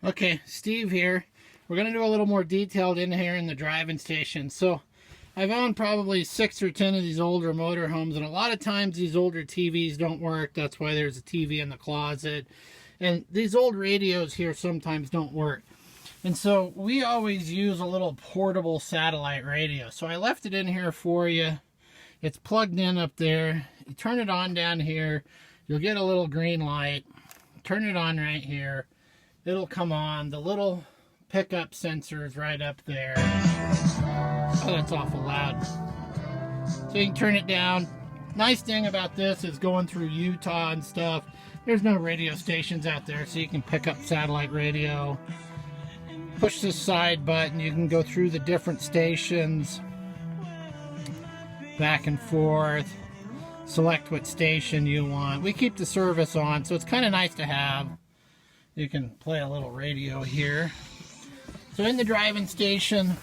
Okay, Steve here. We're going to do a little more detailed in here in the driving station. So I've owned probably 6 or 10 of these older motorhomes, and a lot of times these older TVs don't work. That's why there's a TV in the closet. And these old radios here sometimes don't work. And so we always use a little portable satellite radio. So I left it in here for you. It's plugged in up there. You turn it on down here. You'll get a little green light. Turn it on right here. It'll come on. The little pickup sensor is right up there. Oh, that's awful loud. So you can turn it down. Nice thing about this is going through Utah and stuff, there's no radio stations out there, so you can pick up satellite radio. Push this side button, you can go through the different stations, back and forth, select what station you want. We keep the service on, so it's kind of nice to have. You can play a little radio here. So in the driving station,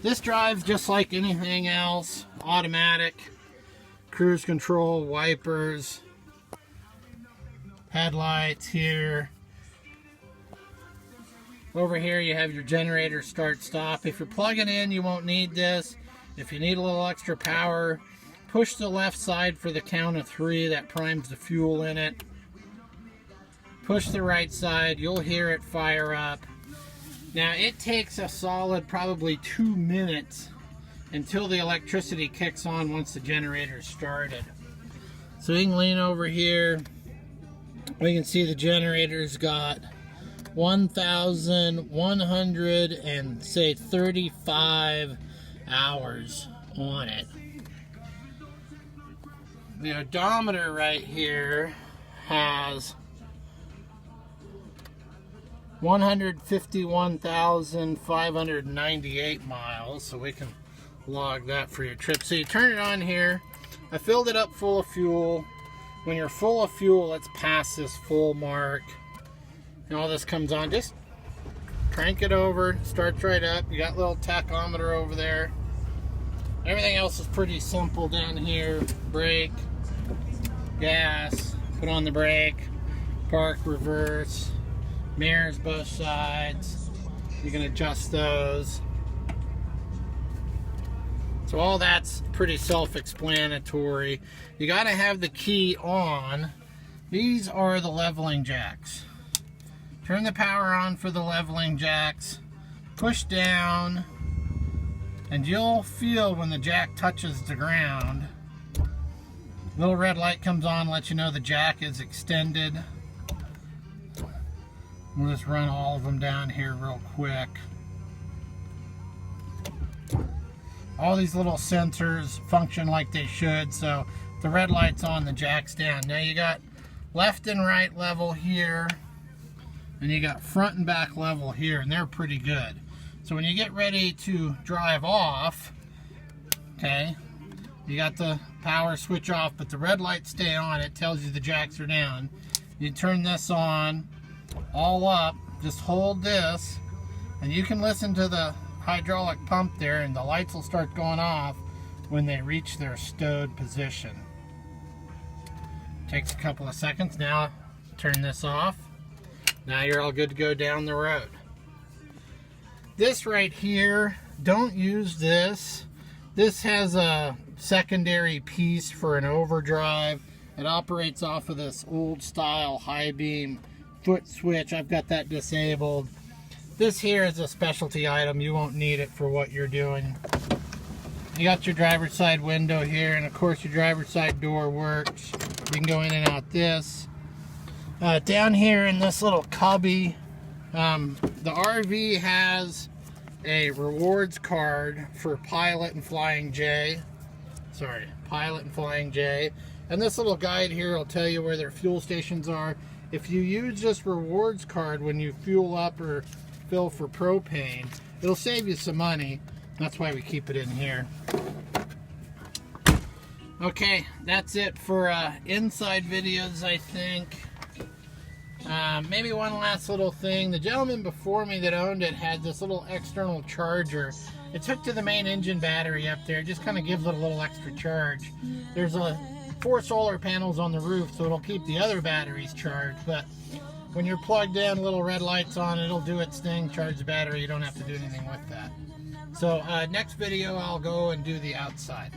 this drives just like anything else. Automatic, cruise control, wipers, headlights here. Over here you have your generator start stop. If you're plugging in, you won't need this. If you need a little extra power, push the left side for the count of 3. That primes the fuel in it. Push the right side, you'll hear it fire up. Now it takes a solid probably 2 minutes until the electricity kicks on once the generator's started. So you can lean over here. We can see the generator's got 1,135 hours on it. The odometer right here has 151,598 miles, so we can log that for your trip. So you turn it on here. I filled it up full of fuel. When you're full of fuel, let's pass this full mark. And all this comes on. Just crank it over, starts right up. You got a little tachometer over there. Everything else is pretty simple down here. Brake, gas, put on the brake, park, reverse, mirrors both sides. You can adjust those. So all that's pretty self-explanatory. You got to have the key on. These are the leveling jacks. Turn the power on for the leveling jacks. Push down, and you'll feel when the jack touches the ground. Little red light comes on, lets you know the jack is extended. We'll just run all of them down here real quick. All these little sensors function like they should, so if the red light's on, the jack's down. Now you got left and right level here, and you got front and back level here, and they're pretty good. So when you get ready to drive off, okay, you got the power switch off, but the red lights stay on. It tells you the jacks are down. You turn this on, all up, just hold this, and you can listen to the hydraulic pump there, and the lights will start going off when they reach their stowed position. Takes a couple of seconds. Now turn this off. Now you're all good to go down the road. This right here, don't use this. This has a secondary piece for an overdrive. It operates off of this old style high beam foot switch. I've got that disabled. This here is a specialty item. You won't need it for what you're doing. You got your driver's side window here, and of course your driver's side door works. You can go in and out this. Down here in this little cubby, the RV has a rewards card for Pilot and Flying J. Pilot and Flying J. And this little guide here will tell you where their fuel stations are. If you use this rewards card when you fuel up or fill for propane, it'll save you some money. That's why we keep it in here. Okay, that's it for inside videos, I think. Maybe one last little thing. The gentleman before me that owned it had this little external charger. It's hooked to the main engine battery up there. It just kind of gives it a little extra charge. There's 4 solar panels on the roof, so it'll keep the other batteries charged. But when you're plugged in, little red lights on, it'll do its thing, charge the battery. You don't have to do anything with that. So next video, I'll go and do the outside.